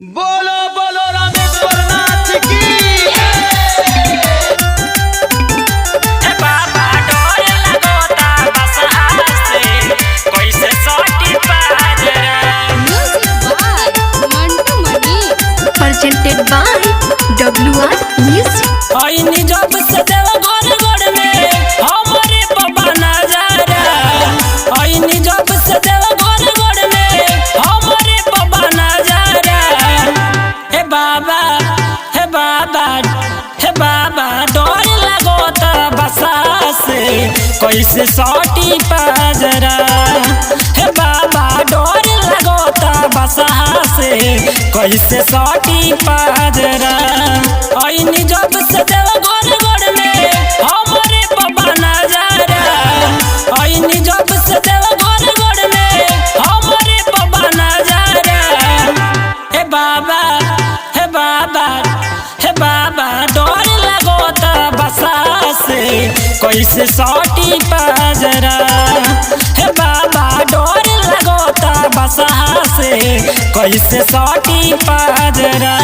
बोलो बोलो रामेश्वर नाथ की। बाबा डोर लगोता बस हासे कैसे सोटी पाजरा। Music by Mantu Mani. Presented by WR Music. आईनी जब से देव घर घर में हमारे बाबा नजारा। आईनी जब से देव घर घर में हमारे बाबा नजारा। हे बाबा हे बाबा हे बाबा डोर लगोता बसा से कैसे सोटी पाजरा। हे बाबा डोर लगोता बसा से कैसे सोटी पाजरा। आईनी जब से देव घर घर में हमारे बाबा नजारा। आईनी जब से देव घर घर में हमारे बाबा नजारा। हे बाबा हे बाबा हे बाबा डोर लगोता बसा से कैसे सोटी पाजरा। हे बाबा डोर लगोता बसा से कैसे सोटी पाजरा।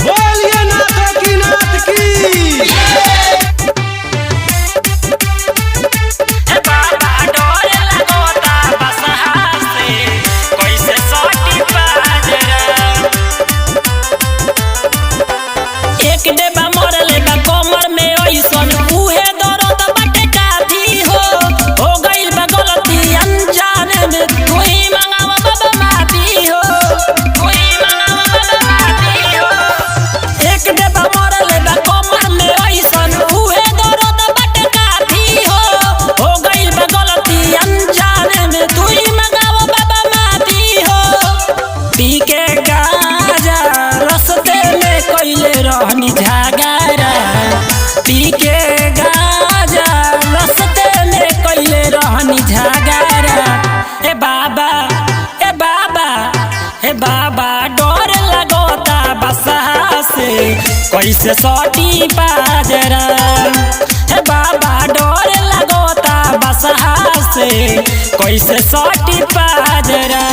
बोलिए नाथ की नाथ की। हे बाबा डोर लगोता बस हासे कैसे सोटी पाजरा। एक डेबा मरले बा कमर में ओइसन उहे दर्द बाटे काफी हो गइल बा गलती अनजाने में तू ही मंगावा बाबा माफी हो। तू ही मंगावा बाबा माफी हो। एक डेबा मरले बा कमर में ओइसन उहे दर्द बाटे काफी हो गइल बा गलती अनजाने में तू ही मंगावा बाबा माफी हो। पी के गाजा रस्ते में कइले रहनी झगड़ा। पी के गाजा रस्ते में कइले रहनी झगड़ा। ए बाबा ए बाबा ए बाबा डोर लगोता बसा से कैसे सोटी पाजरा। हे बाबा डोर लगोता बसा से कैसे सोटी पाजरा।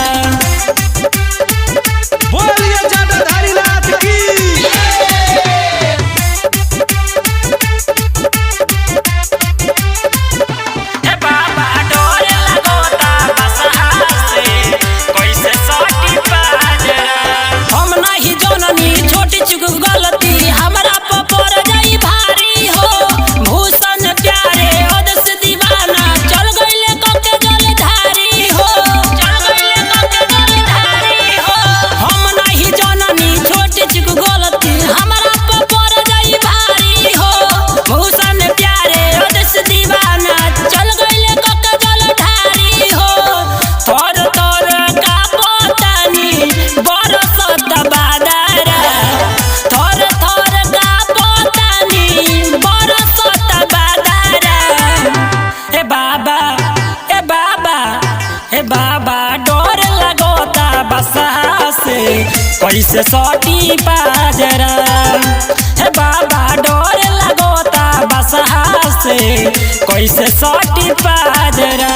बोलिए जटाधारी नाथ की। हे बाबा डोर लगोता बस हासे कैसे सोटी पाजरा। हम नहीं जननी छोटी चुक गलती हमरा पर जाई भारी हो। भूषण प्यारे अदस दीवाना चल गइले कके जलधारी हो। चल गइले कके जलधारी हो। हम नहीं जननी छोटी चुक गलती हमरा पर जाई भारी हो। भूषण प्यारे अदस दीवाना चल गइले कके जलधारी हो। थोर थोर का पोतानी बरसत बादरा। थोर थोर का पोतानी बरसत बादरा। ए बाबा ए बाबा ए बाबा डोर लगोता बसा से कैसे सोटी पाजरा। हे बाबा डोर लगोता बसा से कैसे सोटी पाजरा।